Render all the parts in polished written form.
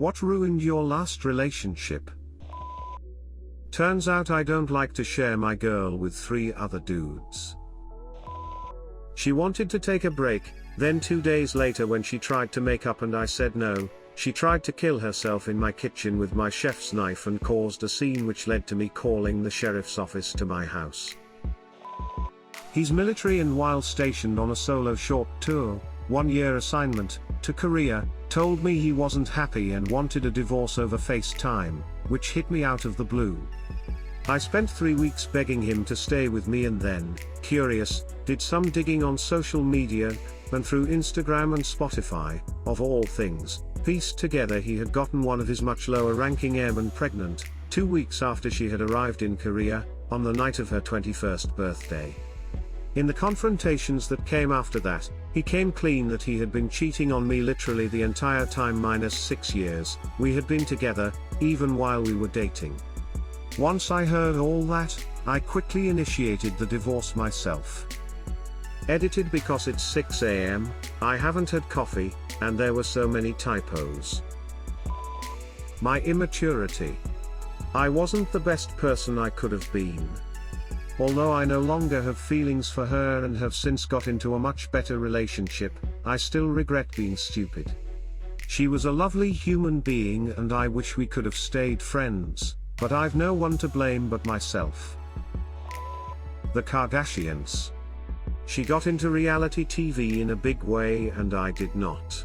What ruined your last relationship? Turns out I don't like to share my girl with 3 other dudes. She wanted to take a break, then 2 days later when she tried to make up and I said no, she tried to kill herself in my kitchen with my chef's knife and caused a scene which led to me calling the sheriff's office to my house. He's military and while stationed on a solo short tour, 1-year assignment, to Korea, told me he wasn't happy and wanted a divorce over FaceTime, which hit me out of the blue. I spent 3 weeks begging him to stay with me and then, curious, did some digging on social media, and through Instagram and Spotify, of all things, pieced together he had gotten one of his much lower ranking airmen pregnant, 2 weeks after she had arrived in Korea, on the night of her 21st birthday. In the confrontations that came after that, he came clean that he had been cheating on me literally the entire time minus 6 years, we had been together, even while we were dating. Once I heard all that, I quickly initiated the divorce myself. Edited because it's 6 AM, I haven't had coffee, and there were so many typos. My immaturity. I wasn't the best person I could have been. Although I no longer have feelings for her and have since got into a much better relationship, I still regret being stupid. She was a lovely human being and I wish we could have stayed friends, but I've no one to blame but myself. The Kardashians. She got into reality TV in a big way and I did not.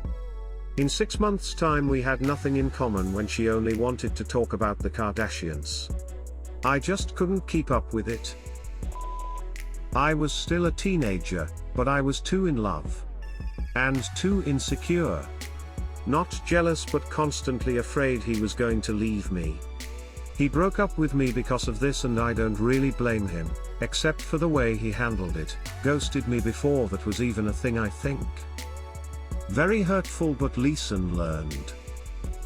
In 6 months' time we had nothing in common when she only wanted to talk about the Kardashians. I just couldn't keep up with it. I was still a teenager, but I was too in love. And too insecure. Not jealous but constantly afraid he was going to leave me. He broke up with me because of this and I don't really blame him, except for the way he handled it, ghosted me before that was even a thing I think. Very hurtful but lesson learned.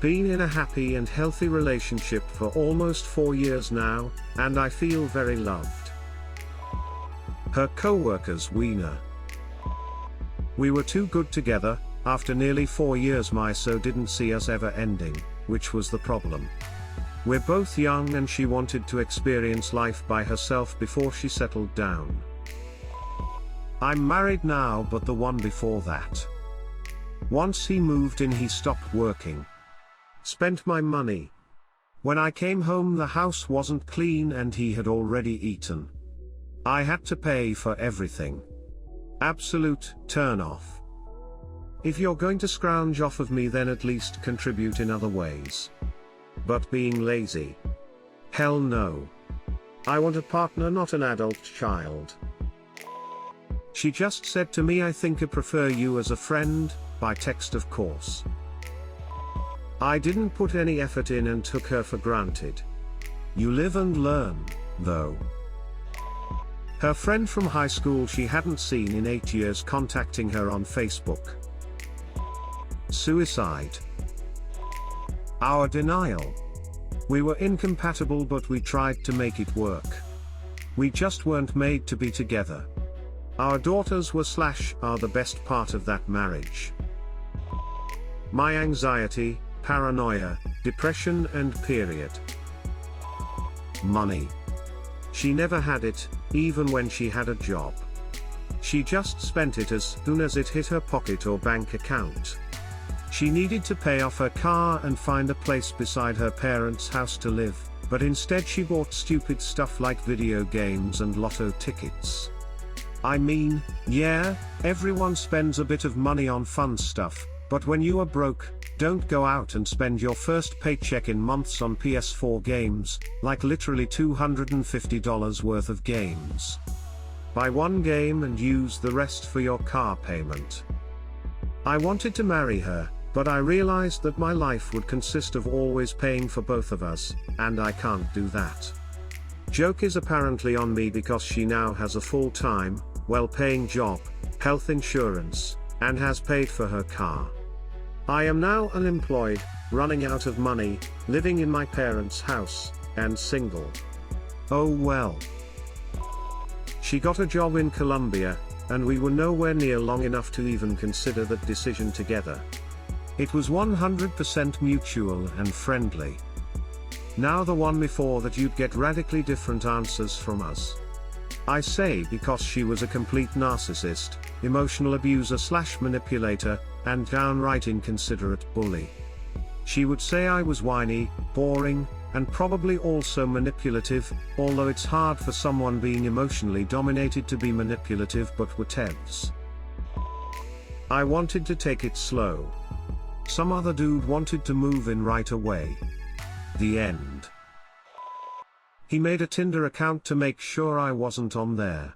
Been in a happy and healthy relationship for almost 4 years now, and I feel very loved. Her co-worker's wiener. We were too good together, after nearly 4 years my so didn't see us ever ending, which was the problem. We're both young and she wanted to experience life by herself before she settled down. I'm married now but the one before that. Once he moved in he stopped working. Spent my money. When I came home the house wasn't clean and he had already eaten. I had to pay for everything. Absolute turn off. If you're going to scrounge off of me then at least contribute in other ways. But being lazy? Hell no. I want a partner, not an adult child. She just said to me I think I prefer you as a friend, by text of course. I didn't put any effort in and took her for granted. You live and learn, though. Her friend from high school she hadn't seen in 8 years contacting her on Facebook. Suicide. Our denial. We were incompatible but we tried to make it work. We just weren't made to be together. Our daughters are the best part of that marriage. My anxiety, paranoia, depression and period. Money. She never had it, even when she had a job. She just spent it as soon as it hit her pocket or bank account. She needed to pay off her car and find a place beside her parents' house to live, but instead she bought stupid stuff like video games and lotto tickets. I mean, yeah, everyone spends a bit of money on fun stuff, but when you are broke, don't go out and spend your first paycheck in months on PS4 games, like literally $250 worth of games. Buy one game and use the rest for your car payment. I wanted to marry her, but I realized that my life would consist of always paying for both of us, and I can't do that. Joke is apparently on me because she now has a full-time, well-paying job, health insurance, and has paid for her car. I am now unemployed, running out of money, living in my parents' house, and single. Oh well. She got a job in Colombia, and we were nowhere near long enough to even consider that decision together. It was 100% mutual and friendly. Now the one before that, you'd get radically different answers from us. I say because she was a complete narcissist, emotional abuser / manipulator, and downright inconsiderate bully. She would say I was whiny, boring, and probably also manipulative, although it's hard for someone being emotionally dominated to be manipulative, but whatevs. I wanted to take it slow. Some other dude wanted to move in right away. The end. He made a Tinder account to make sure I wasn't on there.